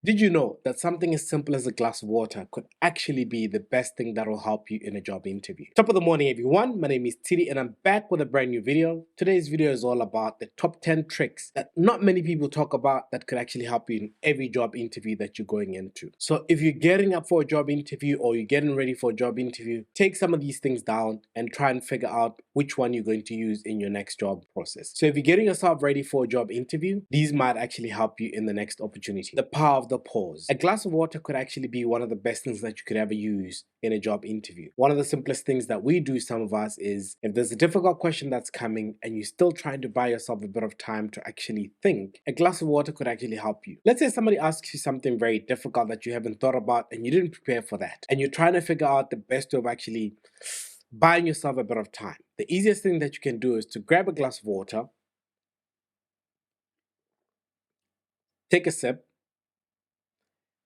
Did you know that something as simple as a glass of water could actually be the best thing that will help you in a job interview? Top of the morning, everyone. My name is Tshidi and I'm back with a brand new video. Today's video is all about the top 10 tricks that not many people talk about that could actually help you in every job interview that you're going into. So if you're getting up for a job interview or you're getting ready for a job interview, take some of these things down and try and figure out which one you're going to use in your next job process. So if you're getting yourself ready for a job interview, these might actually help you in the next opportunity. The power of the pause. A glass of water could actually be one of the best things that you could ever use in a job interview. One of the simplest things that we do, some of us, is if there's a difficult question that's coming and you're still trying to buy yourself a bit of time to actually think, a glass of water could actually help you. Let's say somebody asks you something very difficult that you haven't thought about and you didn't prepare for that, and you're trying to figure out the best way of actually buying yourself a bit of time. The easiest thing that you can do is to grab a glass of water, take a sip,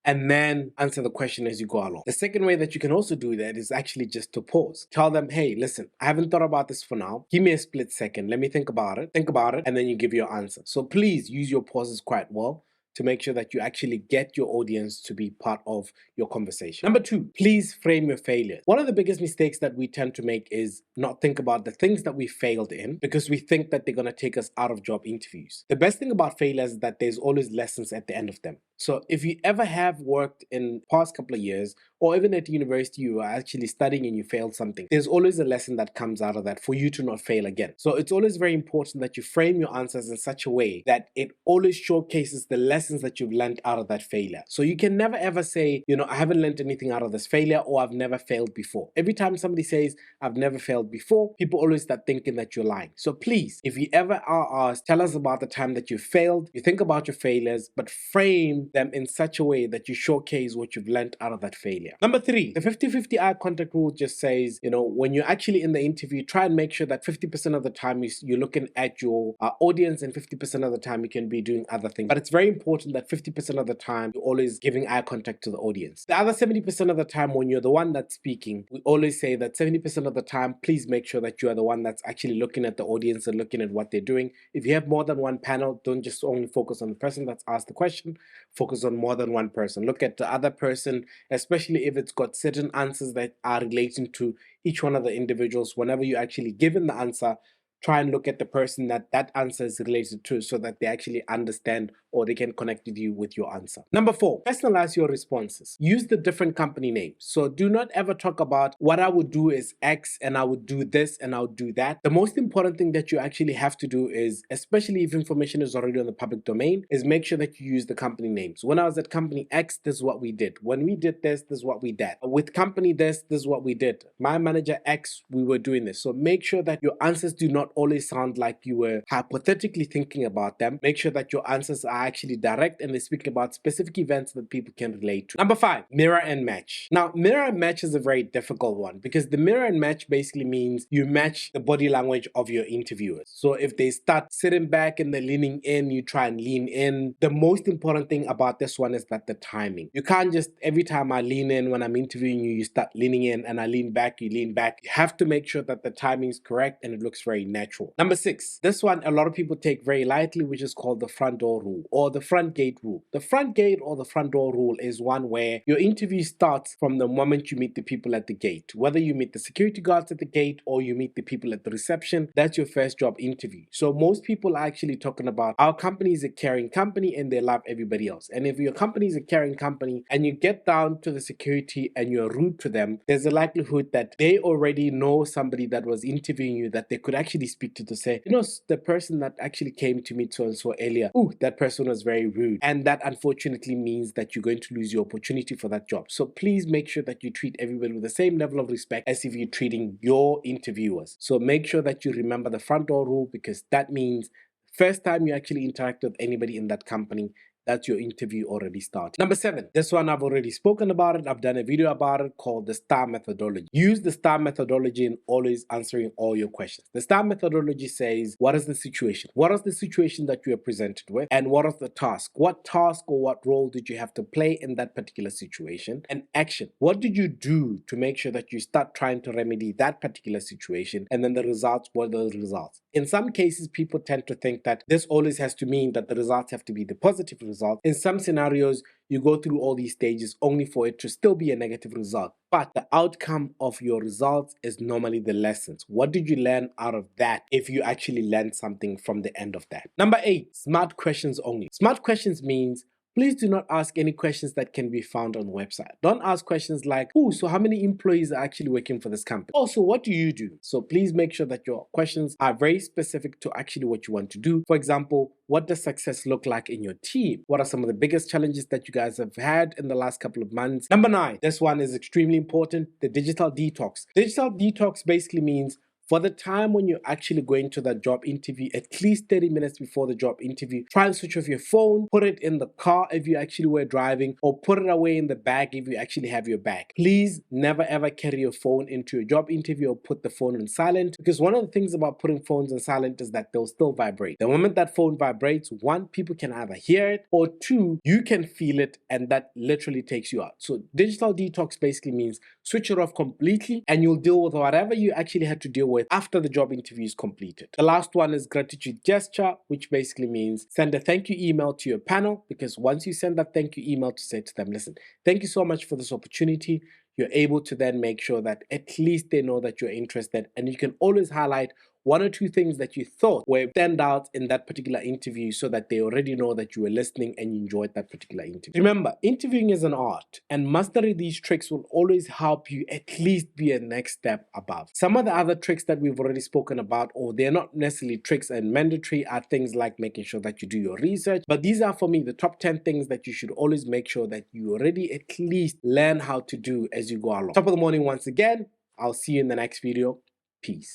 and then answer the question as you go along. The second way that you can also do that is actually just to pause. Tell them, hey, listen, I haven't thought about this for now. Give me a split second. Let me think about it, and then you give your answer. So please use your pauses quite well to make sure that you actually get your audience to be part of your conversation. Number two, please frame your failures. One of the biggest mistakes that we tend to make is not think about the things that we failed in because we think that they're gonna take us out of job interviews. The best thing about failures is that there's always lessons at the end of them. So if you ever have worked in past couple of years, or even at university you are actually studying and you failed something, there's always a lesson that comes out of that for you to not fail again. So it's always very important that you frame your answers in such a way that it always showcases the lessons that you've learned out of that failure. So you can never ever say, I haven't learned anything out of this failure, or I've never failed before. Every time somebody says, I've never failed before, people always start thinking that you're lying. So please, if you ever are asked, tell us about the time that you failed, you think about your failures, but frame them in such a way that you showcase what you've learned out of that failure. Number three, the 50-50 eye contact rule just says, when you're actually in the interview, try and make sure that 50% of the time you're looking at your audience and 50% of the time you can be doing other things. But it's very important that 50% of the time you're always giving eye contact to the audience. The other 70% of the time when you're the one that's speaking, we always say that 70% of the time, please make sure that you are the one that's actually looking at the audience and looking at what they're doing. If you have more than one panel, don't just only focus on the person that's asked the question, focus on more than one person. Look at the other person, especially if it's got certain answers that are relating to each one of the individuals. Whenever you actually given the answer, try and look at the person that answer is related to so that they actually understand or they can connect with you with your answer. Number four, personalize your responses. Use the different company names. So do not ever talk about what I would do is X and I would do this and I would do that. The most important thing that you actually have to do is, especially if information is already on the public domain, is make sure that you use the company names. When I was at company X, this is what we did. When we did this is what we did. With company this is what we did. My manager X, we were doing this. So make sure that your answers do not always sound like you were hypothetically thinking about them. Make sure that your answers are actually direct and they speak about specific events that people can relate to. Number five, mirror and match. Now, mirror and match is a very difficult one because the mirror and match basically means you match the body language of your interviewers. So if they start sitting back and they're leaning in, you try and lean in. The most important thing about this one is that the timing. You can't just every time I lean in when I'm interviewing you, you start leaning in, and I lean back, you lean back. You have to make sure that the timing is correct and it looks very natural. Number six, this one a lot of people take very lightly, which is called the front door rule or the front gate rule. The front gate or the front door rule is one where your interview starts from the moment you meet the people at the gate. Whether you meet the security guards at the gate or you meet the people at the reception, that's your first job interview. So most people are actually talking about our company is a caring company and they love everybody else. And if your company is a caring company and you get down to the security and you're rude to them, there's a likelihood that they already know somebody that was interviewing you that they could actually speak to say, the person that actually came to me so and so earlier, that person was very rude. And that unfortunately means that you're going to lose your opportunity for that job. So please make sure that you treat everybody with the same level of respect as if you're treating your interviewers. So make sure that you remember the front door rule, because that means first time you actually interact with anybody in that company, that's your interview already started. Number seven, this one I've already spoken about it. I've done a video about it called the STAR methodology. Use the STAR methodology in always answering all your questions. The STAR methodology says, what is the situation? What is the situation that you are presented with? And what is the task? What task or what role did you have to play in that particular situation? And action. What did you do to make sure that you start trying to remedy that particular situation? And then the results, what are the results? In some cases, people tend to think that this always has to mean that the results have to be the positive result. In some scenarios, you go through all these stages only for it to still be a negative result. But the outcome of your results is normally the lessons. What did you learn out of that if you actually learned something from the end of that? Number 8, smart questions only. Smart questions means please do not ask any questions that can be found on the website. Don't ask questions like, oh, so how many employees are actually working for this company? Also, what do you do? So please make sure that your questions are very specific to actually what you want to do. For example, what does success look like in your team? What are some of the biggest challenges that you guys have had in the last couple of months? Number 9, this one is extremely important, the digital detox. Digital detox basically means for the time when you're actually going to that job interview, at least 30 minutes before the job interview, try and switch off your phone, put it in the car if you actually were driving, or put it away in the bag if you actually have your bag. Please never ever carry your phone into your job interview or put the phone on silent, because one of the things about putting phones on silent is that they'll still vibrate. The moment that phone vibrates, one, people can either hear it, or two, you can feel it, and that literally takes you out. So digital detox basically means switch it off completely and you'll deal with whatever you actually had to deal with after the job interview is completed. The last one is gratitude gesture, which basically means send a thank you email to your panel, because once you send that thank you email to say to them, listen, thank you so much for this opportunity, you're able to then make sure that at least they know that you're interested, and you can always highlight one or two things that you thought were stand out in that particular interview so that they already know that you were listening and you enjoyed that particular interview. Remember, interviewing is an art, and mastering these tricks will always help you at least be a next step above. Some of the other tricks that we've already spoken about, or they're not necessarily tricks and mandatory, are things like making sure that you do your research. But these are, for me, the top 10 things that you should always make sure that you already at least learn how to do as you go along. Top of the morning once again. I'll see you in the next video. Peace.